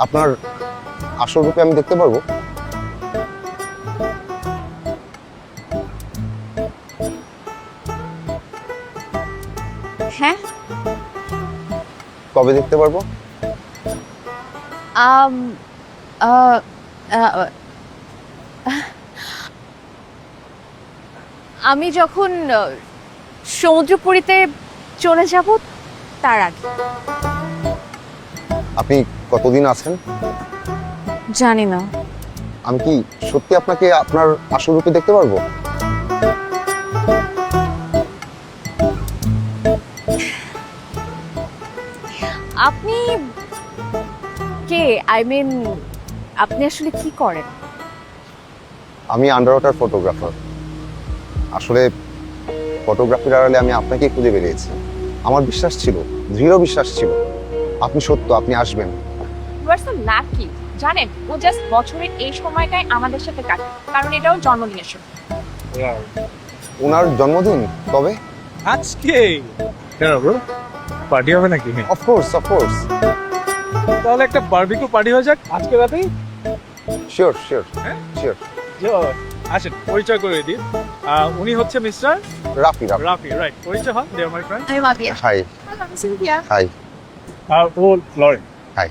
আপনার আসল রূপে আমি দেখতে পারবো? হ্যাঁ। কবে দেখতে পারবো? আম, আহ, আহ, আমি যখন সমুদ্রপুরীতে চলে যাব তার আগে। আপনি কতদিন আছেন? জানি না। আমি কি সত্যি আপনাকে আপনার আসল রূপে দেখতে পারবো? আপনি কে? আই মিন আপনি আসলে কি করেন? আমি আন্ডার ওয়াটার ফটোগ্রাফার। আসলে ফটোগ্রাফির আড়ালে আমি আপনাকেই খুঁজে বেরিয়েছি। আমার বিশ্বাস ছিল, দৃঢ় বিশ্বাস ছিল আপনি সত্য, আপনি আসবেন। You are so lucky. জানেন, ও জাস্ট বছরের এই সময়টায় আমাদের সাথে কাটে, কারণ এটাও জন্মদিনের সময়। ওনার জন্মদিন কবে? আজকে কেন ব্রো, পার্টি হবে নাকি? অফকোর্স অফকোর্স, তাহলে একটা বারবিকিউ পার্টি হয়ে যাক আজকে রাতেই। শিওর শিওর হ্যাঁ? শিওর। আসেন পরিচয় করে দিই। উনি হচ্ছে মিস্টার রাফি রাফি। রাফি, রাইট? পরিচয় হন, দে আর মাই ফ্রেন্ড। আমি মাবিয়া। Hi Cynthia. হাই আর ও লরেন। হাই।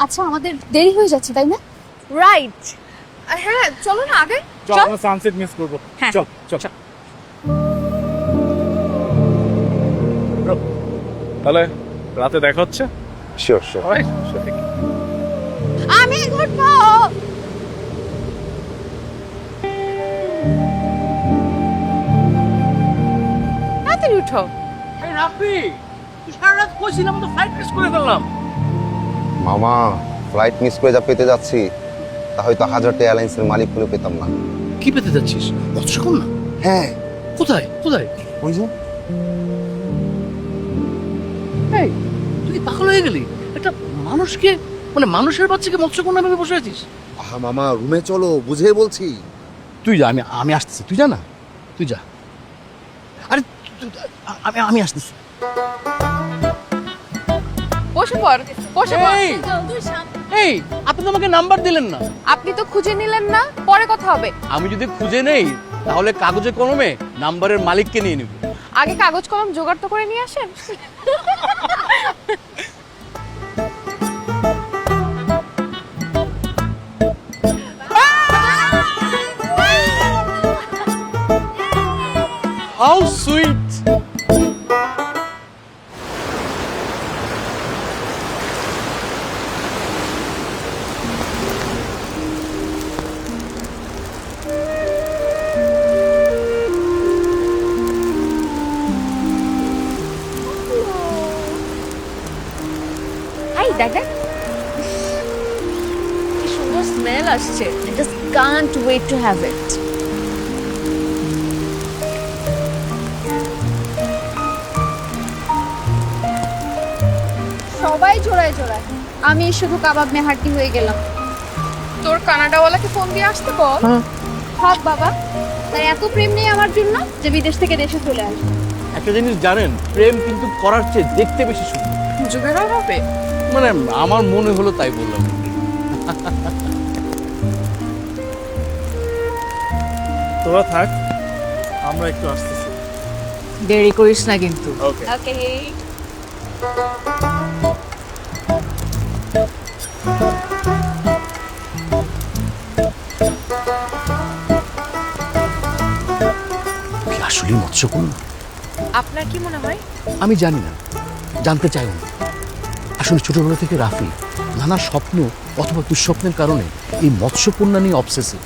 আচ্ছা, আমাদের দেরি হয়ে যাচ্ছে তাই না? রাইট। হ্যাঁ, চলো না আগে। চল আমরা সানসেট মিস করব। হ্যাঁ। চল চল। Bro, তাহলে রাতে দেখা হচ্ছে। Sure sure. অলরাইট। আমি ঘুরবো। তাড়াতাড়ি উঠো। এই রাফি, তুই সারা রাত কইছিলাম তো ফ্লাইট মিস করে ফেললাম। মামা, ফ্লাইট মিস করে যা পেতে যাচ্ছি তা হয়তো হাজারটা এয়ারলাইন্সের মালিক হলেও পেতাম না। কি পেতে যাচ্ছিস? মৎস্যকন্যা? হ্যাঁ, কোথায় কোথায়? ওই যে এই তুই কি পাগল হয়ে গেলি? একটা মানুষকে, মানে মানুষের বাচ্চাকে মৎস্যকন্যা ভেবে বসে আছিস? আহা মামা, রুমে চলো, বুঝে বলছি। তুই যা, আমি আমি আসতেছি, তুই যা না, তুই যা। আরে আমি আমি আসতেছি। বসে পড়, বসে পড়। এই! এই, আপনি তো আমাকে নাম্বার দিলেন না। আপনি তো খুঁজে নিলেন না, পরে কথা হবে। আমি যদি খুঁজে নেই তাহলে কাগজে কলমে নাম্বারের মালিককে নিয়ে নিব। আগে কাগজ কলম জোগাড় তো করে নিয়ে আসেন। How sweet! হাই, দেখ দেখ কি সুন্দর স্মেল আসছে। I just can't wait to have it. সবাই জোড়ায় জোড়ায়, আমি শুধু কাবাব মে হাড্ডি হয়ে গেলাম। তোর কানাডাওয়ালাকে ফোন দিয়ে আসতে বল। থাক বাবা, তাই এত প্রেম নেই আমার জন্য যে বিদেশ থেকে দেশে চলে আসবে। একটা জিনিস জানেন, প্রেম কিন্তু করার চেয়ে দেখতে বেশি সুন্দর। যুগেরও হবে। মানে আমার মনে হলো তাই বললাম। তোরা থাক, আমরা একটু আসতেছি। দেরি করিস না কিন্তু। ওকে। ওকে। তুই আসলে মৎস্যকন্যা? আপনার কি মনে হয়? আমি জানি না, জানতে চাইও না। আসলে ছোটবেলা থেকে রাফি নানা স্বপ্ন অথবা দুঃস্বপ্নের কারণে এই মৎস্যকন্যা নিয়ে অবসেসিভ।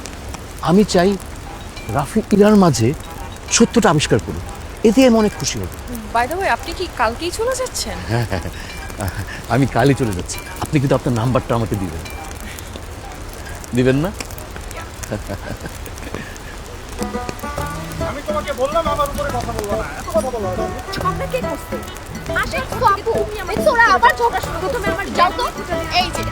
আমি চাই রাফি ইরার মাঝে সত্যটা আবিষ্কার করুক, এতে আমি অনেক খুশি হব। বাই দ্য ওয়ে, আপনি কি কালকেই চলে যাচ্ছেন? আমি কালই চলে যাচ্ছি। আপনি কিন্তু আপনার নাম্বারটা আমাকে দিবেন, দিবেন না? আমি তোমাকে বললাম আমার উপরে কথা বলবো না, এত কথা বলো না। আপনার কে করছে? আসে আপু, তোরা আবার ঝগড়া শুরু করছো। তুমি আমার যাও তো। এই যে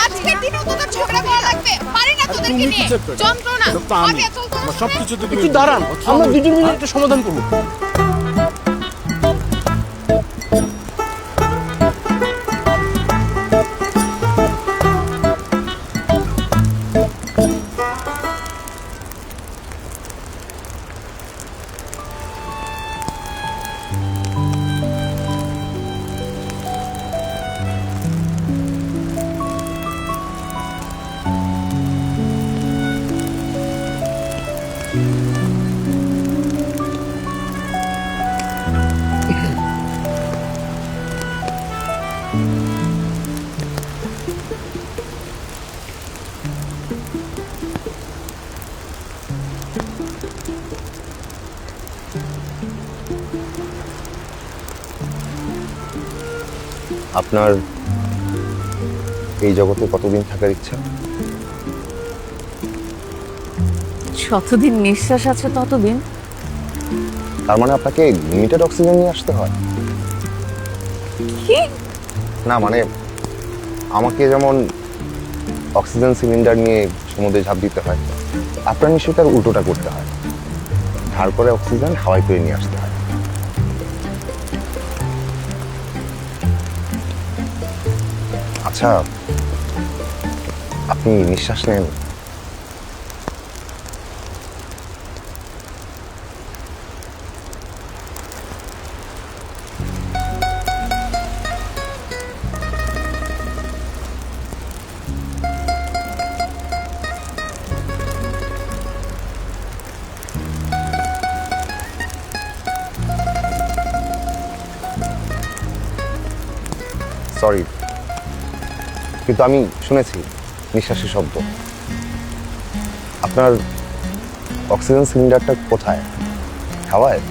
আজকের দিনেও তোদের ঝগড়া করা লাগবে। পারি না তোদেরকে নিয়ে। যন্ত্রণা। আগে চল তো। সবকিছু তো একটু দাঁড়ান, আমরা দুজন মিলে একটা সমাধান করবো। আপনার এই জগতে কতদিন থাকার ইচ্ছা? যতদিন নিঃশ্বাস আছে ততদিন। তার মানে আপনাকে লিমিটেড অক্সিজেন নিয়ে আসতে হয়? কি? না মানে আমাকে যেমন অক্সিজেন সিলিন্ডার নিয়ে সমুদ্রে ঝাঁপ দিতে হয়, আপনার নিশ্চয়ই তার উল্টোটা করতে হয়, ধার করে অক্সিজেন হাওয়ায় করে নিয়ে আসতে হয়। আচ্ছা, আপনি নিঃশ্বাস নেন? সরি, কিন্তু আমি শুনেছি নিঃশ্বাসের শব্দ। আপনার অক্সিজেন সিলিন্ডারটা কোথায়? হাওয়ায়?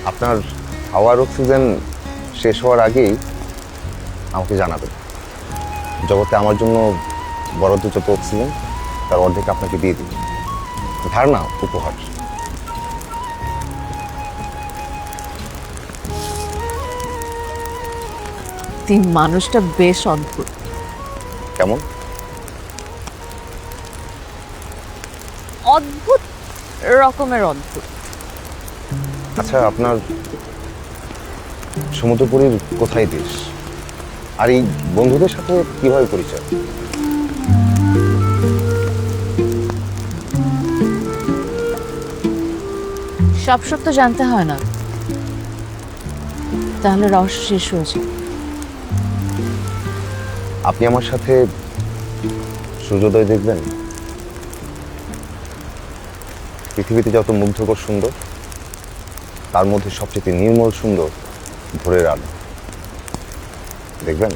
আপনার হাওয়ার অক্সিজেন শেষ হওয়ার আগেই আমাকে জানাবেন। জগতে আমার জন্য বরাদ্দ যত অক্সিজেন তার অর্ধেক আপনাকে দিয়ে দিই, ধার না, উপহার। তুই মানুষটা বেশ অদ্ভুত। কেমন? অদ্ভুত রকমের অদ্ভুত। আচ্ছা, আপনার সমুদ্রপুরীর কোথায় দেশ? আর এই বন্ধুদের সাথে কিভাবে পরিচয়? সব সত্য জানতে হয় না, তাহলে রহস্য শেষ হয়েছে। আপনি আমার সাথে সূর্যোদয় দেখবেন? পৃথিবীতে যত মুগ্ধকর সুন্দর, তার মধ্যে সবচেয়ে নির্মল সুন্দর ভোরের আলো। দেখবেন?